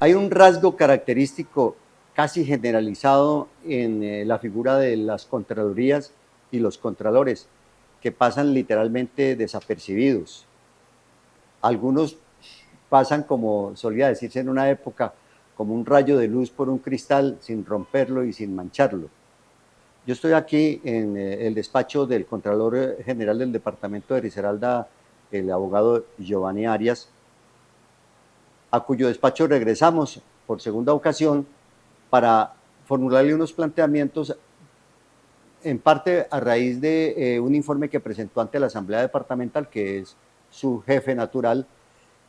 Hay un rasgo característico casi generalizado en la figura de las contralorías y los contralores, que pasan literalmente desapercibidos. Algunos pasan, como solía decirse en una época, como un rayo de luz por un cristal sin romperlo y sin mancharlo. Yo estoy aquí en el despacho del Contralor General del Departamento de Risaralda, el abogado Giovanni Arias, a cuyo despacho regresamos por segunda ocasión para formularle unos planteamientos, en parte a raíz de un informe que presentó ante la Asamblea Departamental, que es su jefe natural,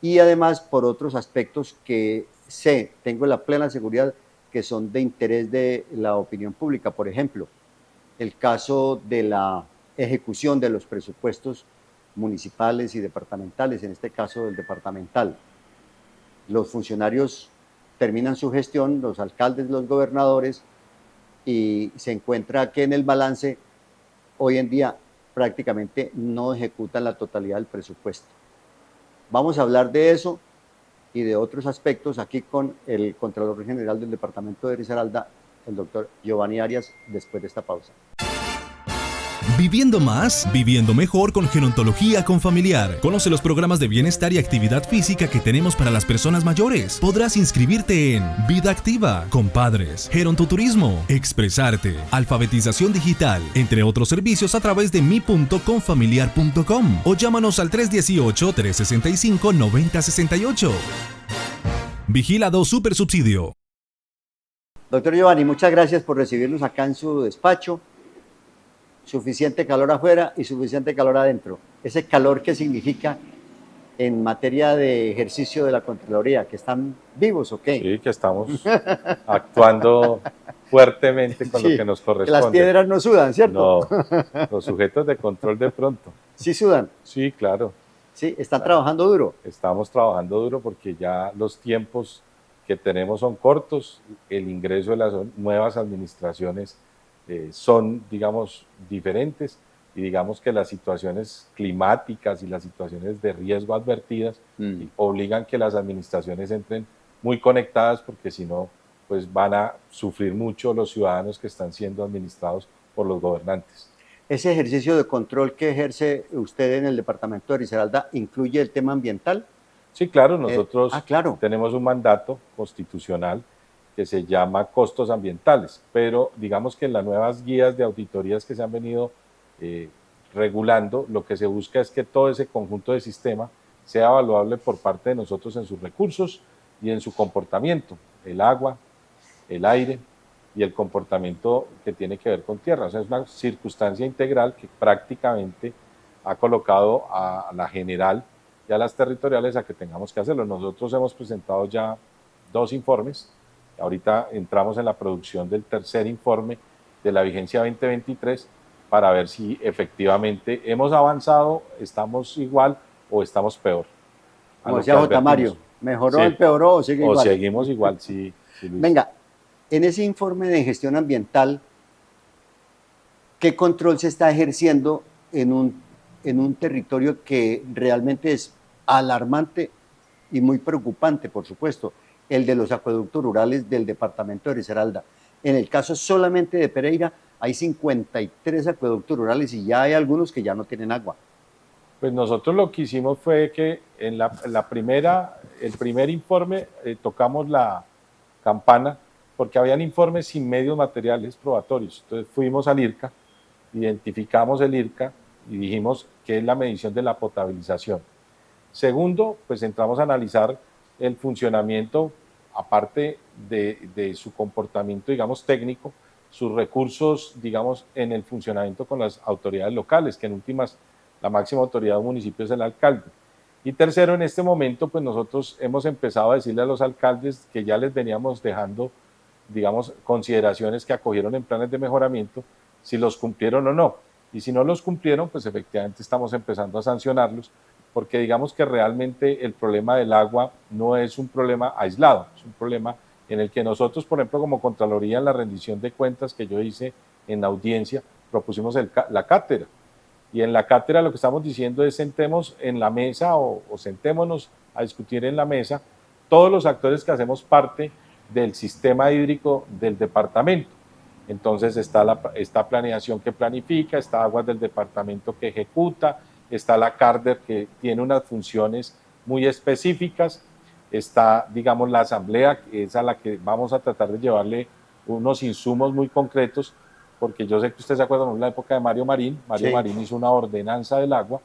y además por otros aspectos que tengo la plena seguridad que son de interés de la opinión pública. Por ejemplo, el caso de la ejecución de los presupuestos municipales y departamentales, en este caso del departamental. Los funcionarios terminan su gestión, los alcaldes, los gobernadores, y se encuentra que en el balance hoy en día prácticamente no ejecutan la totalidad del presupuesto. Vamos a hablar de eso y de otros aspectos aquí con el Contralor General del Departamento de Risaralda, el doctor Giovanni Arias, después de esta pausa. Viviendo más, viviendo mejor con Gerontología Confamiliar. Conoce los programas de bienestar y actividad física que tenemos para las personas mayores. Podrás inscribirte en Vida Activa, Compadres, Gerontoturismo, Expresarte, Alfabetización Digital, entre otros servicios a través de mi.confamiliar.com o llámanos al 318-365-9068. Vigilado Supersubsidio. Doctor Giovanni, muchas gracias por recibirnos acá en su despacho. Suficiente calor afuera y suficiente calor adentro. Ese calor, ¿qué significa en materia de ejercicio de la Contraloría? ¿Que están vivos o qué? Sí, que estamos actuando fuertemente con lo que nos corresponde. Que las piedras no sudan, ¿cierto? No, los sujetos de control de pronto. ¿Sí sudan? Sí, claro. Sí, ¿están trabajando duro? Estamos trabajando duro porque ya los tiempos que tenemos son cortos, el ingreso de las nuevas administraciones son, digamos, diferentes, y digamos que las situaciones climáticas y las situaciones de riesgo advertidas obligan que las administraciones entren muy conectadas, porque si no, pues van a sufrir mucho los ciudadanos que están siendo administrados por los gobernantes. ¿Ese ejercicio de control que ejerce usted en el departamento de Risaralda incluye el tema ambiental? Sí, claro, nosotros claro. tenemos un mandato constitucional que se llama costos ambientales, pero digamos que en las nuevas guías de auditorías que se han venido regulando, lo que se busca es que todo ese conjunto de sistema sea evaluable por parte de nosotros en sus recursos y en su comportamiento, el agua, el aire y el comportamiento que tiene que ver con tierra. O sea, es una circunstancia integral que prácticamente ha colocado a la general y a las territoriales a que tengamos que hacerlo. Nosotros hemos presentado ya 2 informes. Ahorita entramos en la producción del tercer informe de la vigencia 2023 para ver si efectivamente hemos avanzado, estamos igual o estamos peor. Como decía J. Mario, ¿mejoró, empeoró o sigue igual? O seguimos igual, sí, Luis. Venga, en ese informe de gestión ambiental, ¿qué control se está ejerciendo en un territorio que realmente es alarmante y muy preocupante, por supuesto, el de los acueductos rurales del departamento de Risaralda? En el caso solamente de Pereira hay 53 acueductos rurales y ya hay algunos que ya no tienen agua. Pues nosotros lo que hicimos fue que en el primer informe tocamos la campana porque habían informes sin medios materiales probatorios. Entonces fuimos al IRCA, identificamos el IRCA y dijimos que es la medición de la potabilización. Segundo, pues entramos a analizar el funcionamiento, aparte de su comportamiento, digamos, técnico, sus recursos, digamos, en el funcionamiento con las autoridades locales, que en últimas la máxima autoridad del municipio es el alcalde. Y tercero, en este momento, pues nosotros hemos empezado a decirle a los alcaldes que ya les veníamos dejando, digamos, consideraciones que acogieron en planes de mejoramiento, si los cumplieron o no. Y si no los cumplieron, pues efectivamente estamos empezando a sancionarlos, porque digamos que realmente el problema del agua no es un problema aislado, es un problema en el que nosotros, por ejemplo, como Contraloría, en la rendición de cuentas que yo hice en la audiencia, propusimos la cátedra. Y en la cátedra lo que estamos diciendo es sentemos en la mesa o sentémonos a discutir en la mesa todos los actores que hacemos parte del sistema hídrico del departamento. Entonces está planeación que planifica, está aguas del departamento que ejecuta, está la CARDER que tiene unas funciones muy específicas, está, digamos, la asamblea, que es a la que vamos a tratar de llevarle unos insumos muy concretos, porque yo sé que usted se acuerda de la época de Mario Marín. Mario Marín hizo una ordenanza del agua,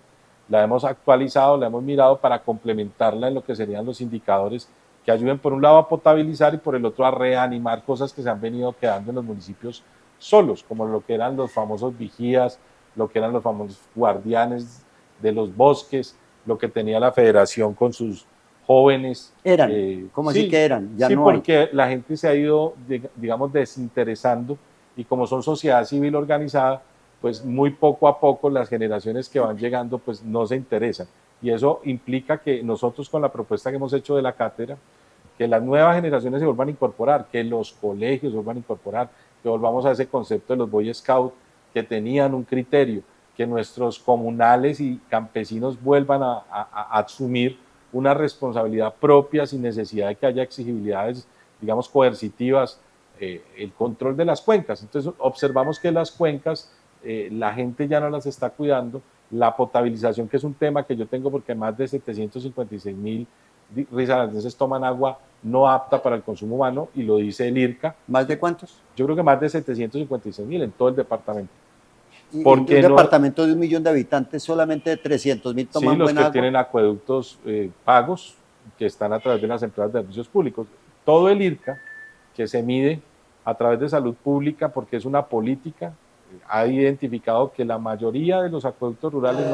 la hemos actualizado, la hemos mirado para complementarla en lo que serían los indicadores que ayuden por un lado a potabilizar y por el otro a reanimar cosas que se han venido quedando en los municipios solos, como lo que eran los famosos vigías, lo que eran los famosos guardianes de los bosques, lo que tenía la federación con sus jóvenes. Eran, ¿cómo así que eran? Ya sí, no porque hay. La gente se ha ido, digamos, desinteresando, y como son sociedad civil organizada, pues muy poco a poco las generaciones que van llegando pues no se interesan. Y eso implica que nosotros, con la propuesta que hemos hecho de la cátedra, que las nuevas generaciones se vuelvan a incorporar, que los colegios se vuelvan a incorporar, que volvamos a ese concepto de los Boy Scouts, que tenían un criterio, que nuestros comunales y campesinos vuelvan a asumir una responsabilidad propia sin necesidad de que haya exigibilidades, digamos, coercitivas, el control de las cuencas. Entonces observamos que las cuencas, la gente ya no las está cuidando, la potabilización, que es un tema que yo tengo porque más de 756.000 risaraldenses toman agua no apta para el consumo humano, y lo dice el IRCA. ¿Más de cuántos? Yo creo que más de 756.000 en todo el departamento. Porque un departamento de 1 millón de habitantes, solamente 300.000 toman buena agua. Sí, los que tienen acueductos pagos, que están a través de las empresas de servicios públicos. Todo el IRCA, que se mide a través de salud pública, porque es una política, ha identificado que la mayoría de los acueductos rurales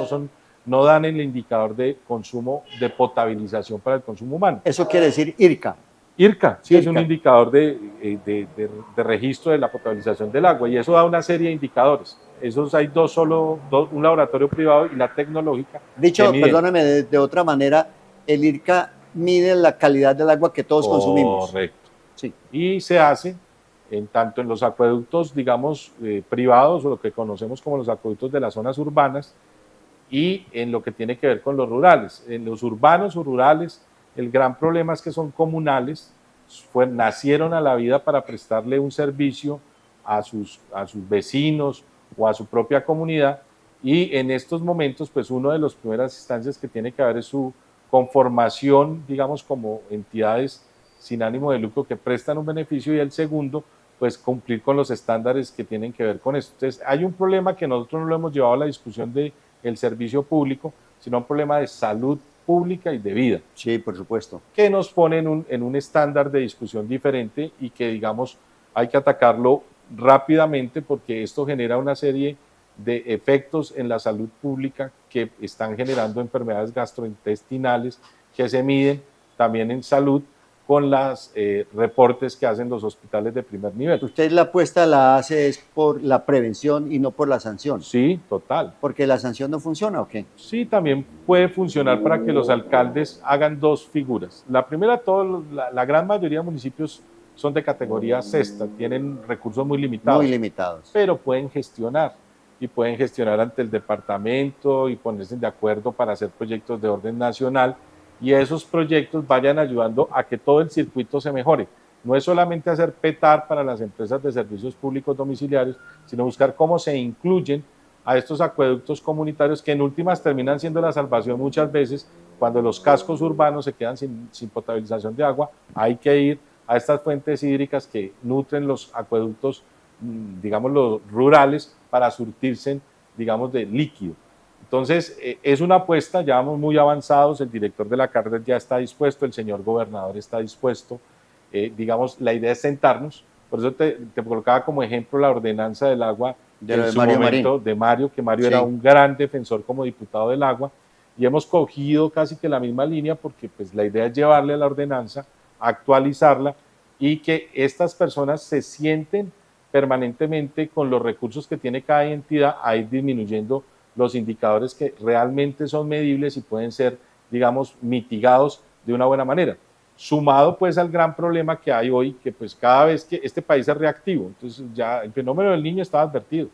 no dan el indicador de consumo, de potabilización para el consumo humano. Eso quiere decir IRCA. IRCA, sí, es un indicador de registro de la potabilización del agua, y eso da una serie de indicadores. Esos hay un laboratorio privado y la tecnológica. Dicho, perdóname, de otra manera, el IRCA mide la calidad del agua que todos consumimos. Correcto. Sí. Y se hace tanto en los acueductos, digamos, privados, o lo que conocemos como los acueductos de las zonas urbanas, y en lo que tiene que ver con los rurales. En los urbanos o rurales, el gran problema es que son comunales, nacieron a la vida para prestarle un servicio a sus vecinos o a su propia comunidad, y en estos momentos, pues una de las primeras instancias que tiene que haber es su conformación, digamos, como entidades sin ánimo de lucro que prestan un beneficio, y el segundo, pues cumplir con los estándares que tienen que ver con esto. Entonces, hay un problema que nosotros no lo hemos llevado a la discusión del servicio público, sino un problema de salud pública y de vida. Sí, por supuesto. Que nos pone en un estándar de discusión diferente, y que, digamos, hay que atacarlo rápidamente, porque esto genera una serie de efectos en la salud pública que están generando enfermedades gastrointestinales que se miden también en salud con los reportes que hacen los hospitales de primer nivel. ¿Usted la apuesta la hace es por la prevención y no por la sanción? Sí, total. ¿Porque la sanción no funciona o qué? Sí, también puede funcionar para que los alcaldes hagan dos figuras. La primera, la gran mayoría de municipios son de categoría sexta, tienen recursos muy limitados. Muy limitados. Pero pueden gestionar, y pueden gestionar ante el departamento y ponerse de acuerdo para hacer proyectos de orden nacional, y esos proyectos vayan ayudando a que todo el circuito se mejore. No es solamente hacer petar para las empresas de servicios públicos domiciliarios, sino buscar cómo se incluyen a estos acueductos comunitarios, que en últimas terminan siendo la salvación muchas veces. Cuando los cascos urbanos se quedan sin potabilización de agua, hay que ir a estas fuentes hídricas que nutren los acueductos, digamos, los rurales, para surtirse, digamos, de líquido. Entonces, es una apuesta, ya vamos muy avanzados, el director de la CARDER ya está dispuesto, el señor gobernador está dispuesto, digamos, la idea es sentarnos. Por eso te colocaba como ejemplo la ordenanza del agua de Mario Marín. De Mario, que Mario era un gran defensor como diputado del agua, y hemos cogido casi que la misma línea, porque pues la idea es llevarle a la ordenanza, actualizarla, y que estas personas se sienten permanentemente con los recursos que tiene cada entidad a ir disminuyendo los indicadores que realmente son medibles y pueden ser, digamos, mitigados de una buena manera. Sumado pues al gran problema que hay hoy, que pues cada vez que este país es reactivo, entonces ya el fenómeno del Niño estaba advertido.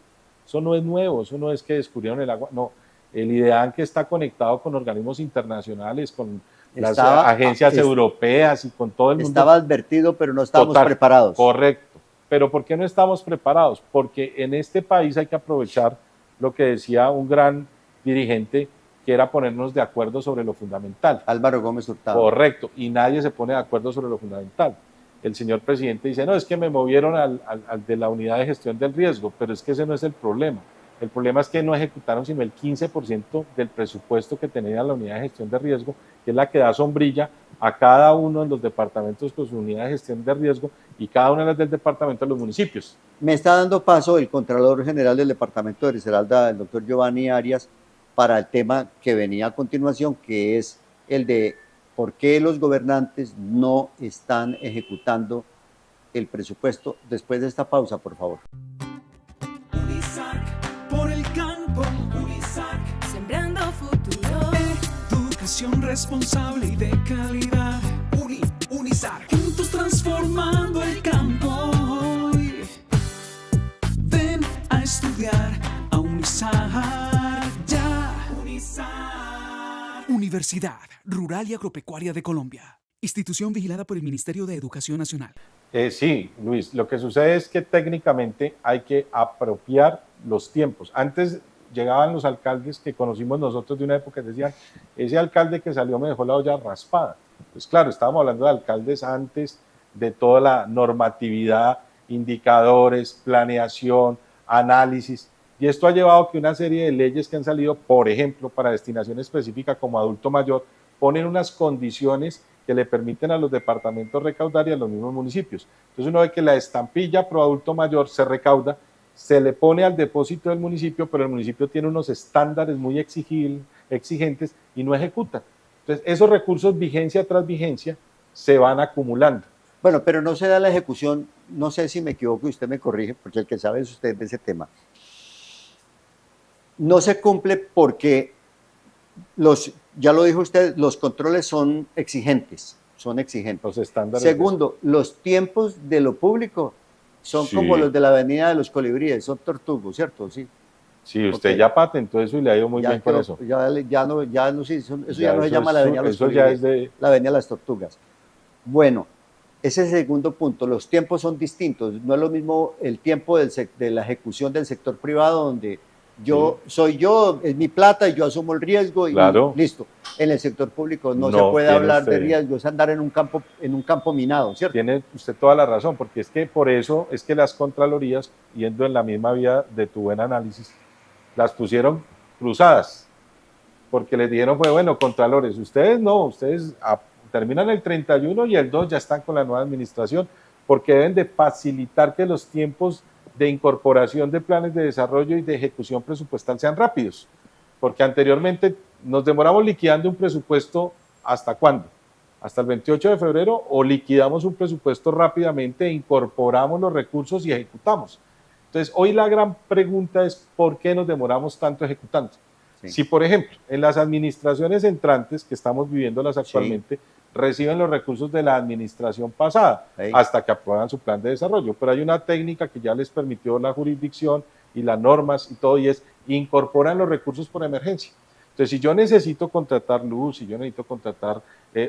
Eso no es nuevo, eso no es que descubrieron el agua, no. el IDEAN, que está conectado con organismos internacionales, con las Estaba- agencias es- europeas y con todo el mundo. Estaba advertido, pero no estábamos Total, preparados. Correcto. Pero ¿por qué no estamos preparados? Porque en este país hay que aprovechar lo que decía un gran dirigente, que era ponernos de acuerdo sobre lo fundamental. Álvaro Gómez Hurtado. Correcto. Y nadie se pone de acuerdo sobre lo fundamental. El señor presidente dice, no, es que me movieron al de la unidad de gestión del riesgo, pero es que ese no es el problema. El problema es que no ejecutaron sino el 15% del presupuesto que tenía la unidad de gestión de riesgo, que es la que da sombrilla a cada uno de los departamentos con su unidad de gestión de riesgo y cada una de las del departamento de los municipios. Me está dando paso el Contralor General del Departamento de Risaralda, el doctor Giovanni Arias, para el tema que venía a continuación, que es el de por qué los gobernantes no están ejecutando el presupuesto. Después de esta pausa, por favor. Unisac, por el campo, Unisac, Sembrando futuro. educación responsable y de calidad. Unisac, juntos transformando el campo hoy. Ven a estudiar a Unisac ya. Unisac. Universidad Rural y Agropecuaria de Colombia. Institución vigilada por el Ministerio de Educación Nacional. Sí, Luis, lo que sucede es que técnicamente hay que apropiar los tiempos. Antes llegaban los alcaldes que conocimos nosotros de una época y decían, ese alcalde que salió me dejó la olla raspada. Pues claro, estábamos hablando de alcaldes antes de toda la normatividad, indicadores, planeación, análisis, y esto ha llevado a que una serie de leyes que han salido, por ejemplo, para destinación específica como adulto mayor, ponen unas condiciones que le permiten a los departamentos recaudar y a los mismos municipios. Entonces uno ve que la estampilla pro adulto mayor se recauda, se le pone al depósito del municipio, pero el municipio tiene unos estándares muy exigentes y no ejecuta. Entonces esos recursos, vigencia tras vigencia, se van acumulando. Bueno, pero no se da la ejecución, no sé si me equivoco y usted me corrige, porque el que sabe es usted de ese tema. No se cumple porque ya lo dijo usted, los controles son exigentes, Los estándares. Segundo, los tiempos de lo público son Sí. como los de la Avenida de los Colibríes, son tortugos, ¿cierto? Sí. Sí, usted Ok. ya patentó eso y le ha ido muy Ya bien con quedó- eso. ya no, sí, eso ya no se eso llama la es- Avenida de los eso ya Colibríes, es de... la Avenida de las Tortugas. Bueno, ese segundo punto, los tiempos son distintos, no es lo mismo el tiempo de la ejecución del sector privado, donde es mi plata y yo asumo el riesgo y Claro. listo. En el sector público no se No, puede tiene hablar de usted- riesgo, es andar en un campo minado, ¿cierto? Tiene usted toda la razón, porque es que por eso es que las contralorías, yendo en la misma vía de tu buen análisis, las pusieron cruzadas, porque les dijeron, fue bueno, contralores, ustedes no, ustedes terminan el 31 y el 2 ya están con la nueva administración, porque deben de facilitar que los tiempos de incorporación de planes de desarrollo y de ejecución presupuestal sean rápidos, porque anteriormente nos demoramos liquidando un presupuesto ¿hasta cuándo? Hasta el 28 de febrero, o liquidamos un presupuesto rápidamente, incorporamos los recursos y ejecutamos. Entonces, hoy la gran pregunta es ¿por qué nos demoramos tanto ejecutando? Sí. Si, por ejemplo, en las administraciones entrantes, que estamos viviéndolas actualmente, reciben los recursos de la administración pasada Sí. hasta que aprueban su plan de desarrollo, pero hay una técnica que ya les permitió la jurisdicción y las normas y todo, y es incorporan los recursos por emergencia. Entonces, si yo necesito contratar luz, si yo necesito contratar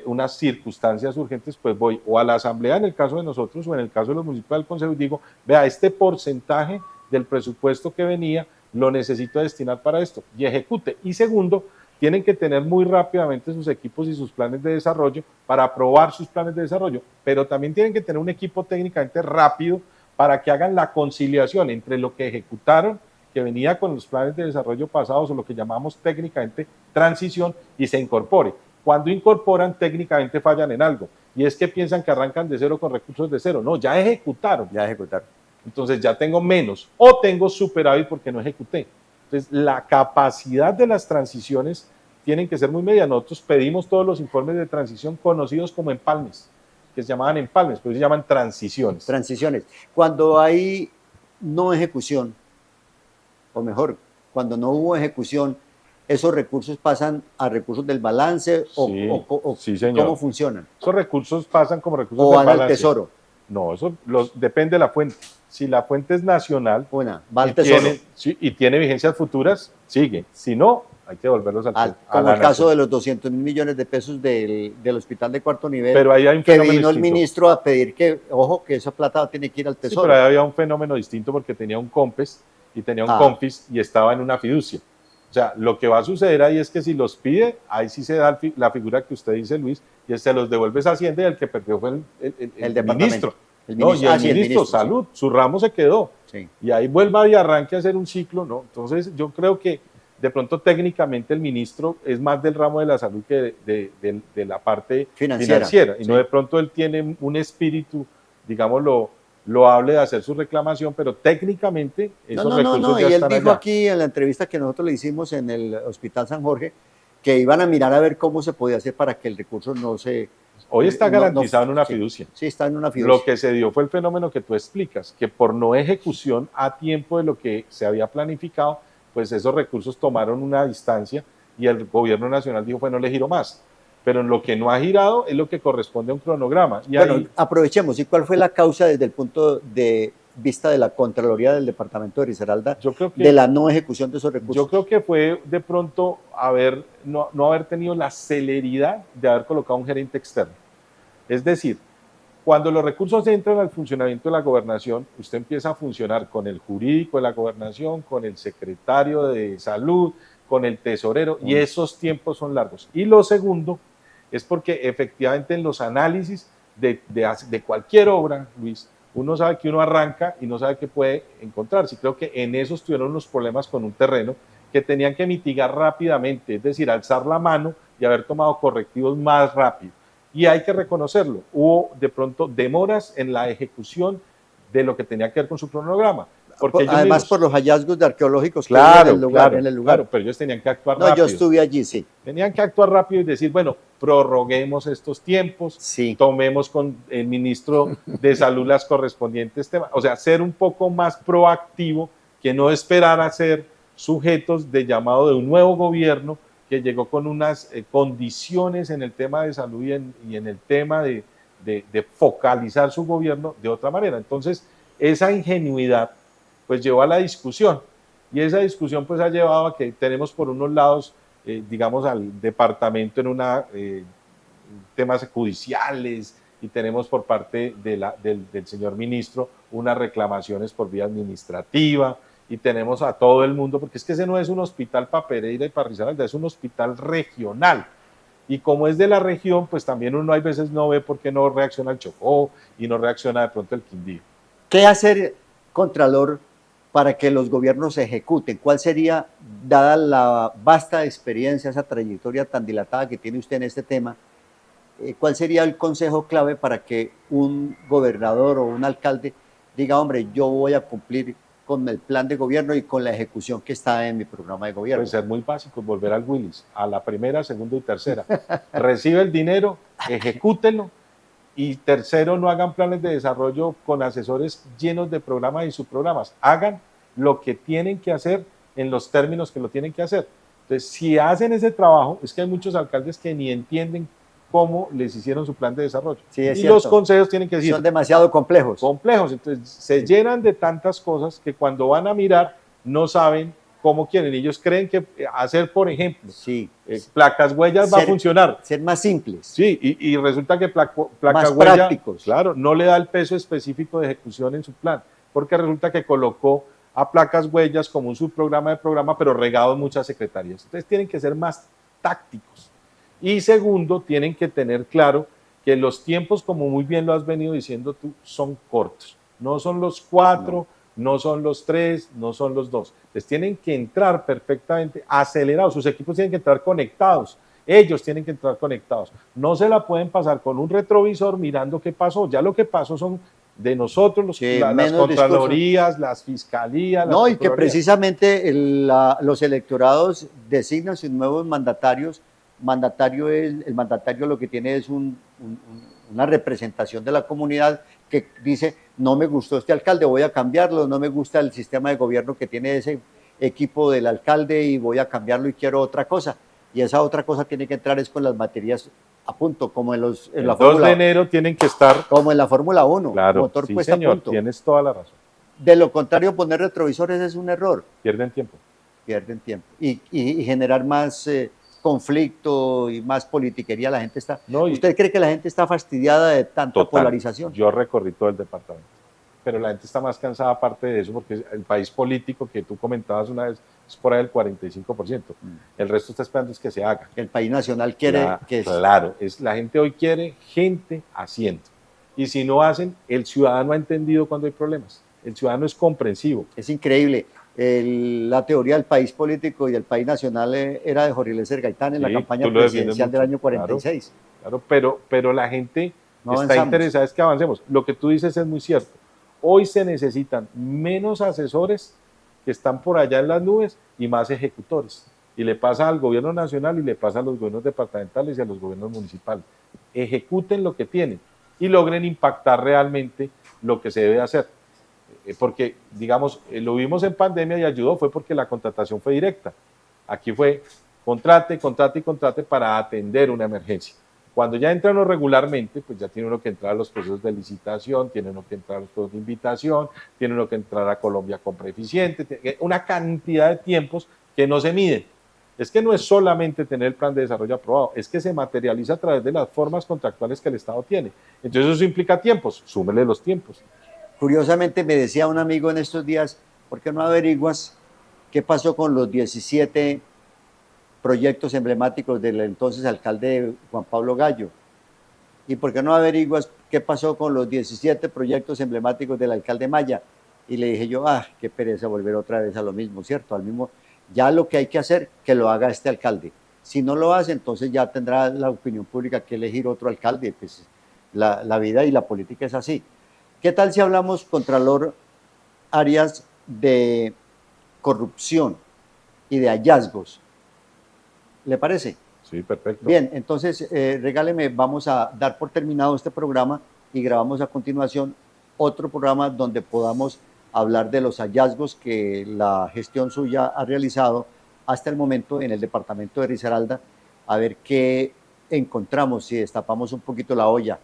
unas circunstancias urgentes, pues voy o a la asamblea en el caso de nosotros o en el caso de los municipios del consejo y digo, vea, este porcentaje del presupuesto que venía lo necesito destinar para esto y ejecute. Y segundo, tienen que tener muy rápidamente sus equipos y sus planes de desarrollo para aprobar sus planes de desarrollo, pero también tienen que tener un equipo técnicamente rápido para que hagan la conciliación entre lo que ejecutaron, que venía con los planes de desarrollo pasados, o lo que llamamos técnicamente transición, y se incorpore. Cuando incorporan, técnicamente fallan en algo, y es que piensan que arrancan de cero con recursos de cero. No, ya ejecutaron. Ya ejecutaron. Entonces ya tengo menos, o tengo superávit porque no ejecuté. Entonces, la capacidad de las transiciones tienen que ser muy media. Nosotros pedimos todos los informes de transición conocidos como empalmes, que se llamaban empalmes, pero se llaman transiciones. Transiciones. Cuando hay no ejecución, o mejor, cuando no hubo ejecución, ¿esos recursos pasan a recursos del balance Sí, o sí, señor. cómo funcionan? Esos recursos pasan como recursos ¿O del van al balance. tesoro? No, eso depende de la fuente. Si la fuente es nacional Una, va al y tesoro. tiene vigencias futuras, sigue. Si no, hay que devolverlos a como la el caso nación. de los 200.000 millones de pesos del hospital de cuarto nivel, Pero ahí hay un que fenómeno vino el distinto. ministro a pedir que, ojo, que esa plata tiene que ir al Sí, tesoro. pero ahí había un fenómeno distinto porque tenía un COMPES y tenía un COMPIS y estaba en una fiducia. O sea, lo que va a suceder ahí es que si los pide, ahí sí se da la figura que usted dice, Luis, y se los devuelves a Hacienda y el que perdió fue el ministro. El No, ministro, y el ministro, salud, su ramo se quedó. Sí. Y ahí vuelva y arranque a hacer un ciclo, ¿no? Entonces yo creo que de pronto técnicamente el ministro es más del ramo de la salud que de la parte financiera. Y no de pronto él tiene un espíritu, digámoslo, loable de hacer su reclamación, pero técnicamente esos recursos ya y él están dijo allá. aquí en la entrevista que nosotros le hicimos en el Hospital San Jorge que iban a mirar a ver cómo se podía hacer para que el recurso no se... Hoy está garantizado en una fiducia. Sí, está en una fiducia. Lo que se dio fue el fenómeno que tú explicas, que por no ejecución a tiempo de lo que se había planificado, pues esos recursos tomaron una distancia y el gobierno nacional dijo, bueno, le giro más. Pero en lo que no ha girado es lo que corresponde a un cronograma. Y bueno, ahí, aprovechemos. ¿Y cuál fue la causa desde el punto de vista de la Contraloría del Departamento de Risaralda de la no ejecución de esos recursos? Yo creo que fue de pronto no haber tenido la celeridad de haber colocado un gerente externo. Es decir, cuando los recursos entran al funcionamiento de la gobernación, usted empieza a funcionar con el jurídico de la gobernación, con el secretario de salud, con el tesorero, y esos tiempos son largos. Y lo segundo es porque efectivamente en los análisis de cualquier obra, Luis, uno sabe que uno arranca y no sabe qué puede encontrarse. Y creo que en esos tuvieron unos problemas con un terreno que tenían que mitigar rápidamente, es decir, alzar la mano y haber tomado correctivos más rápido. Y hay que reconocerlo, hubo de pronto demoras en la ejecución de lo que tenía que ver con su cronograma. Porque además por los hallazgos arqueológicos que claro, en el lugar. Claro, pero ellos tenían que actuar rápido. Yo estuve allí, sí. Tenían que actuar rápido y decir, bueno, prorroguemos estos tiempos, tomemos con el ministro de Salud las correspondientes temas. O sea, ser un poco más proactivo que no esperar a ser sujetos de llamado de un nuevo gobierno que llegó con unas condiciones en el tema de salud y en el tema de focalizar su gobierno de otra manera. Entonces, esa ingenuidad pues llevó a la discusión y esa discusión pues ha llevado a que tenemos por unos lados, digamos, al departamento en temas judiciales y tenemos por parte del señor ministro unas reclamaciones por vía administrativa y tenemos a todo el mundo, porque es que ese no es un hospital para Pereira y para Risaralda, es un hospital regional. Y como es de la región, pues también uno hay veces no ve por qué no reacciona el Chocó y no reacciona de pronto el Quindío. ¿Qué hacer, Contralor, para que los gobiernos se ejecuten? ¿Cuál sería, dada la vasta experiencia, esa trayectoria tan dilatada que tiene usted en este tema, cuál sería el consejo clave para que un gobernador o un alcalde diga, hombre, yo voy a cumplir con el plan de gobierno y con la ejecución que está en mi programa de gobierno? Puede ser muy básico, volver al Willis, a la primera, segunda y tercera. Recibe el dinero, ejecútenlo, y tercero, no hagan planes de desarrollo con asesores llenos de programas y subprogramas. Hagan lo que tienen que hacer en los términos que lo tienen que hacer. Entonces, si hacen ese trabajo, es que hay muchos alcaldes que ni entienden cómo les hicieron su plan de desarrollo. Sí, es y cierto. Los consejos tienen que decir... Son demasiado complejos. Complejos, entonces se llenan de tantas cosas que cuando van a mirar no saben cómo quieren. Ellos creen que hacer, por ejemplo, placas huellas va a funcionar. Ser más simples. Sí, y resulta que más placa huella, prácticos. claro, no le da el peso específico de ejecución en su plan, porque resulta que colocó a placas huellas como un subprograma de programa, pero regado en muchas secretarías. Entonces tienen que ser más tácticos. Y segundo, tienen que tener claro que los tiempos, como muy bien lo has venido diciendo tú, son cortos. No son los 4, no son los 3, no son los 2. Les tienen que entrar perfectamente acelerados. Sus equipos tienen que entrar conectados. Ellos tienen que entrar conectados. No se la pueden pasar con un retrovisor mirando qué pasó. Ya lo que pasó son de nosotros, las contralorías, las fiscalías. No, y que precisamente los electorados designan sus nuevos mandatarios. El mandatario lo que tiene es una representación de la comunidad que dice, no me gustó este alcalde, voy a cambiarlo, no me gusta el sistema de gobierno que tiene ese equipo del alcalde y voy a cambiarlo y quiero otra cosa. Y esa otra cosa tiene que entrar es con las materias a punto, como en la Fórmula 1. El 2 Fórmula, de enero tienen que estar... Como en la Fórmula 1, claro, motor sí, puesta señor, a punto. Tienes toda la razón. De lo contrario, poner retrovisores es un error. Pierden tiempo. pierden tiempo. Y generar más conflicto y más politiquería. La gente está... No, ¿Usted cree que la gente está fastidiada de tanta total, polarización? yo recorrí todo el departamento, pero la gente está más cansada aparte de eso, porque el país político que tú comentabas una vez es por ahí el 45%. El resto está esperando es que se haga. El país nacional quiere que... Claro, la gente hoy quiere gente haciendo. Y si no hacen, el ciudadano ha entendido cuando hay problemas. El ciudadano es comprensivo. Es increíble. La teoría del país político y del país nacional era de Jorge Eliezer Gaitán en la campaña presidencial del año 46. Claro, pero la gente no está avanzamos. interesada es que avancemos. Lo que tú dices es muy cierto. Hoy se necesitan menos asesores que están por allá en las nubes y más ejecutores. Y le pasa al gobierno nacional y le pasa a los gobiernos departamentales y a los gobiernos municipales. Ejecuten lo que tienen y logren impactar realmente lo que se debe hacer. Porque, digamos, lo vimos en pandemia y ayudó, fue porque la contratación fue directa. Aquí fue contrate, contrate y contrate para atender una emergencia. Cuando ya entra uno regularmente, pues ya tiene uno que entrar a los procesos de licitación, tiene uno que entrar a los procesos de invitación, tiene uno que entrar a Colombia Compra Eficiente, una cantidad de tiempos que no se miden. Es que no es solamente tener el plan de desarrollo aprobado, es que se materializa a través de las formas contractuales que el Estado tiene. Entonces eso implica tiempos, súmele los tiempos. Curiosamente me decía un amigo en estos días, ¿por qué no averiguas qué pasó con los 17 proyectos emblemáticos del entonces alcalde Juan Pablo Gallo? ¿Y por qué no averiguas qué pasó con los 17 proyectos emblemáticos del alcalde Maya? Y le dije yo, qué pereza volver otra vez a lo mismo, ¿cierto? Al mismo, ya lo que hay que hacer, que lo haga este alcalde. Si no lo hace, entonces ya tendrá la opinión pública que elegir otro alcalde. Pues la vida y la política es así. ¿Qué tal si hablamos, Contralor Arias, de corrupción y de hallazgos? ¿Le parece? Sí, perfecto. Bien, entonces regáleme, vamos a dar por terminado este programa y grabamos a continuación otro programa donde podamos hablar de los hallazgos que la gestión suya ha realizado hasta el momento en el departamento de Risaralda, a ver qué encontramos, si destapamos un poquito la olla,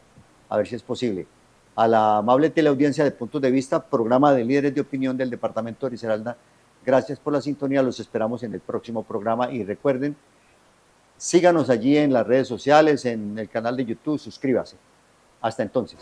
a ver si es posible. A la amable teleaudiencia de Puntos de Vista, programa de líderes de opinión del departamento de Risaralda, gracias por la sintonía, los esperamos en el próximo programa y recuerden, síganos allí en las redes sociales, en el canal de YouTube, suscríbase. Hasta entonces.